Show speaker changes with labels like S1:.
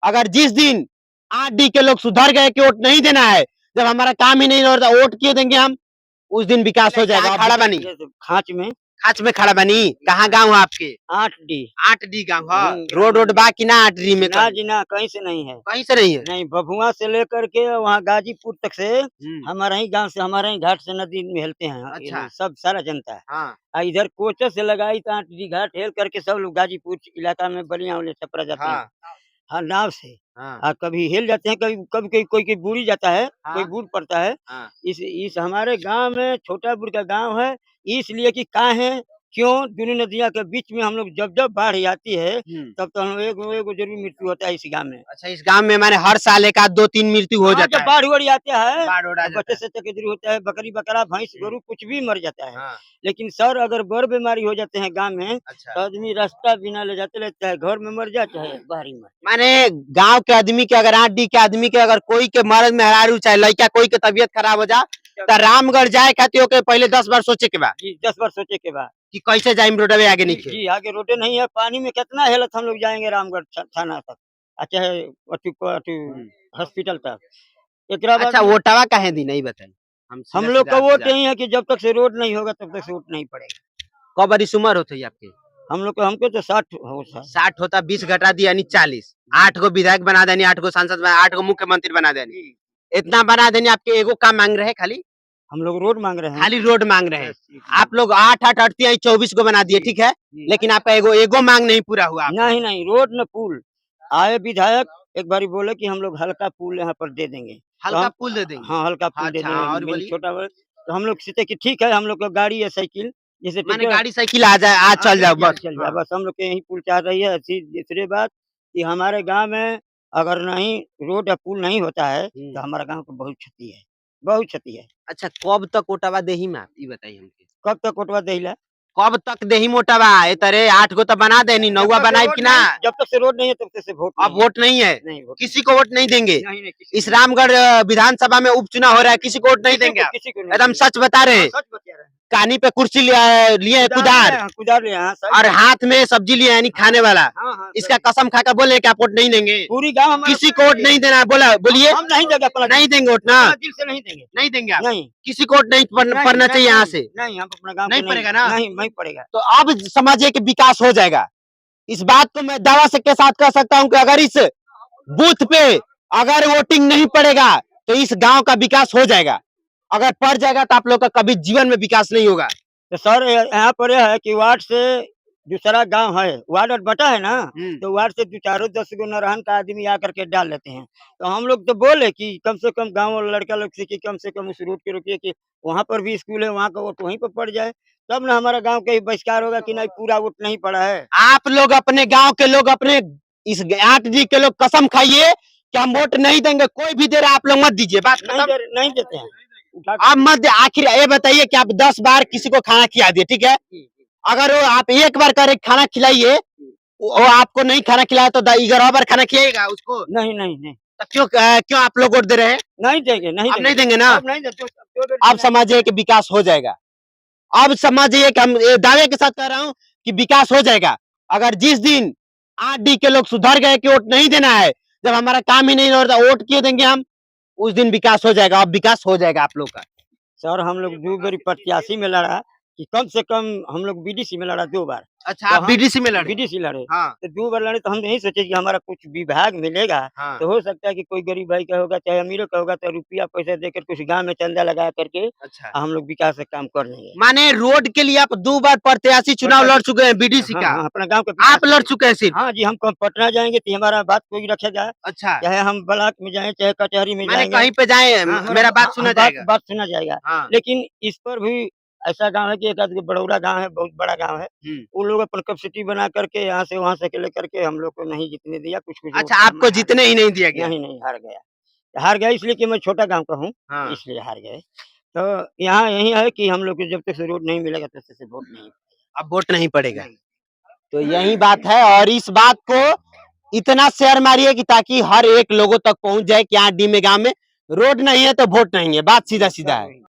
S1: अगर जिस दिन 8D के लोग सुधर गए कि वोट नहीं देना है, जब हमारा काम ही नहीं होता वोट क्यों देंगे हम, उस दिन विकास हो जाएगा। खड़ा बनी खाच में खड़ा बनी। कहाँ गाँव है आपके?
S2: 8D
S1: 8D गाँव है। रोड रोड बाकी ना 8D में?
S2: ना जी ना, कहीं से नहीं है।
S1: कहीं से नहीं है?
S2: नहीं, भभुआ से लेकर के वहाँ गाजीपुर तक से हमारा ही गांव से, हमारे ही घाट से नदी में हेलते हैं।
S1: अच्छा।
S2: सब सारा जनता है।
S1: हाँ।
S2: इधर कोचर से लगाई तो 8D घाट हेल करके सब लोग गाजीपुर इलाका में बलिया उन्हें छपरा जाते हैं। हाँ, नाव से।
S1: हाँ।
S2: कभी हिल जाते हैं, कभी कभी कोई बूढ़ी जाता है। कोई बूढ़ पड़ता है। इस हमारे गांव में छोटा बूढ़ का गांव है, इसलिए कि कहाँ है क्यों दोनों नदियां के बीच में हम लोग जब जब बाढ़ आती है तब तो हम लोग एक जरूर मृत्यु होता है इस गांव में।
S1: अच्छा, इस गांव में माने हर साल एक आध 2-3 मृत्यु हो जाता है।
S2: बाढ़ उड़ आता है,
S1: बच्चे
S2: से चकेदरी होता है, बकरी बकरा भैंस गोरू कुछ भी मर जाता है। लेकिन सर अगर बड़ बीमारी हो जाते हैं गांव में तो आदमी रास्ता बिना ले जाते रहता है, घर में मर जाता है बाहरी में।
S1: माने गांव के आदमी के अगर 8D के आदमी के अगर कोई के मर्द मेहरारू चाहे लड़का कोई के तबियत खराब हो जा तो रामगढ़ जाए खातिर के पहले 10 बार सोचे के बाद।
S2: जी 10 बार सोचे के बाद
S1: कि कैसे जाए रोडवे आगे नहीं।
S2: जी आगे रोडे नहीं है, पानी में कितना हेलत हम लोग जाएंगे रामगढ़ थाना तक, अच्छा हॉस्पिटल तक।
S1: अच्छा, वोटवा काहे दी नहीं बताई?
S2: हम लोग का वोट यही है कि जब तक से रोड नहीं होगा तब तक से वोट नहीं पड़ेगा।
S1: कब बड़ी उम्र होती है आपके?
S2: हमको तो
S1: 60 होता, 20 घटा दी यानी 40। 8 गो विधायक बना देनी, 8 गो सांसद, 8 गो मुख्यमंत्री बना देनी, इतना बना देनी। आपके एगो काम मांग रहे हैं खाली?
S2: हम लोग रोड मांग रहे हैं,
S1: खाली रोड मांग रहे हैं। आप लोग 8-8 अड़ती 24 को बना दिए, ठीक है, लेकिन आपका एगो मांग नहीं पूरा हुआ।
S2: नहीं रोड न पुल आए। विधायक एक बार बोले कि हम लोग हल्का पुल यहाँ पर दे देंगे,
S1: हल्का पुल दे देंगे।
S2: हाँ हल्का पुल दे देंगे, छोटा तो हम लोग सोचे कि ठीक है, हम लोग का गाड़ी या साइकिल जैसे
S1: गाड़ी साइकिल आ जाए, आज चल जाओ बस।
S2: बस हम लोग के यही पुल चाह रही है। दूसरी बात कि हमारे गांव में अगर नहीं रोड या पुल नहीं होता है तो हमारा गांव को बहुत क्षति है, बहुत क्षति है।
S1: अच्छा, कब तक कोटावा देही में आप बताइए हमके?
S2: कब तक कोटवा देहिला?
S1: कब तक देही मोटावा? ए तरे 8 गो तो बना देनी, 9 बनाए कि ना?
S2: जब तक से रोड नहीं है तब तक से वोट
S1: अब वोट नहीं है, किसी को वोट नहीं देंगे।
S2: नहीं,
S1: इस रामगढ़ विधानसभा में उपचुनाव हो रहा है, किसी को वोट नहीं देंगे? एकदम सच बता रहे हैं। कानी पे कुर्सी लिए
S2: कुदार लिए
S1: और हाथ में सब्जी लिए यानी खाने वाला। इसका कसम खाकर बोले कि आप वोट नहीं देंगे?
S2: पूरी गांव
S1: किसी को वोट नहीं देना, बोला बोलिए।
S2: हम नहीं देंगे,
S1: नहीं देंगे वोट ना?
S2: दिल से नहीं देंगे,
S1: नहीं देंगे आप?
S2: नहीं,
S1: किसी को वोट नहीं पड़ना चाहिए यहाँ से?
S2: नहीं, हम अपना गांव
S1: नहीं पड़ेगा ना?
S2: नहीं पड़ेगा।
S1: तो अब समझिए कि विकास हो जाएगा। इस बात को मैं दावा से के साथ कह सकता हूँ कि अगर इस बूथ पे अगर वोटिंग नहीं पड़ेगा तो इस गांव का विकास हो जाएगा। अगर पड़ जाएगा तो आप लोग का कभी जीवन में विकास नहीं होगा।
S2: तो सर यहाँ पर यह है कि वार्ड से दूसरा गांव है, वार्ड बटा है ना, तो वार्ड से 10 गो नरहन का आदमी आकर के डाल लेते हैं। तो हम लोग तो बोले कि कम से कम गांव वाला लड़का लोग से कि कम से कम उस रूट के रोकिए कि वहाँ पर भी स्कूल है, वहाँ का वोट वहीं पर पड़ जाए, तब ना हमारा गांव का बहिष्कार होगा कि नहीं पूरा वोट नहीं पड़ा है।
S1: आप लोग अपने गांव के लोग अपने इस 8D के लोग कसम खाइए कि हम वोट नहीं देंगे, कोई भी दे रहा आप लोग मत दीजिए। बात
S2: नहीं देते हैं
S1: आप मत। आखिर ये बताइए कि आप 10 बार किसी को खाना खिला दिए, ठीक है, अगर वो आप एक बार करे खाना खिलाइए, वो आपको नहीं खाना खिलाया तो 11 बार खाना खिलाएगा उसको?
S2: नहीं।
S1: तो क्यों आप लोग वोट दे रहे हैं?
S2: नहीं देंगे,
S1: नहीं देंगे ना?
S2: नहीं।
S1: अब समझिए कि विकास हो जाएगा। अब समझिए कि हम दावे के साथ कह रहा हूँ कि विकास हो जाएगा। अगर जिस दिन 8D के लोग सुधर गए कि वोट नहीं देना है, जब हमारा काम ही नहीं होता वोट क्यों देंगे हम, उस दिन विकास हो जाएगा। अब विकास हो जाएगा आप लोग का।
S2: सर हम लोग 2 बार प्रत्याशी में लड़ा कि कम से कम हम लोग बीडीसी में लड़ा 2 बार।
S1: अच्छा, आप बीडीसी में लड़े?
S2: बीडीसी लड़े,
S1: हाँ।
S2: तो 2 बार लड़े तो हम यही सोचे कि हमारा कुछ विभाग मिलेगा। हाँ। तो हो सकता है कि कोई गरीब भाई का होगा चाहे अमीरों का होगा तो रुपया पैसा देकर कुछ गांव में चंदा लगा करके अच्छा हम लोग विकास का काम कर लेंगे।
S1: माने रोड के लिए आप 2 बार प्रत्याशी चुनाव लड़ चुके हैं बीडीसी का?
S2: अपना गाँव का
S1: आप लड़ चुके हैं सिर्फ?
S2: हाँ जी, हम पटना जाएंगे तो हमारा बात कोई रखेगा।
S1: अच्छा,
S2: चाहे हम ब्लॉक में जाए चाहे कचहरी में जाएंगे,
S1: कहीं पे जाए मेरा बात सुना जाएगा,
S2: बात सुना जाएगा। लेकिन इस पर भी ऐसा गांव है कि एक आदमी बड़ौरा गांव है, बहुत बड़ा गांव है, वो लोग अपन कैपेसिटी बना करके यहाँ से वहाँ से लेकर के हम लोग को नहीं जीतने दिया कुछ।
S1: अच्छा, आपको जीतने ही नहीं दिया गया?
S2: नहीं, हार गया इसलिए कि मैं छोटा गांव का हूँ, इसलिए हार गए। तो यहाँ यही है कि हम लोग को जब तक से रोड नहीं मिलेगा तब तक से वोट नहीं,
S1: अब वोट नहीं पड़ेगा। तो यही बात है, और इस बात को इतना शेयर मारिए कि ताकि हर एक लोगों तक पहुंच जाए कि 8D में गाँव में रोड नहीं है तो वोट नहीं है। बात सीधा है।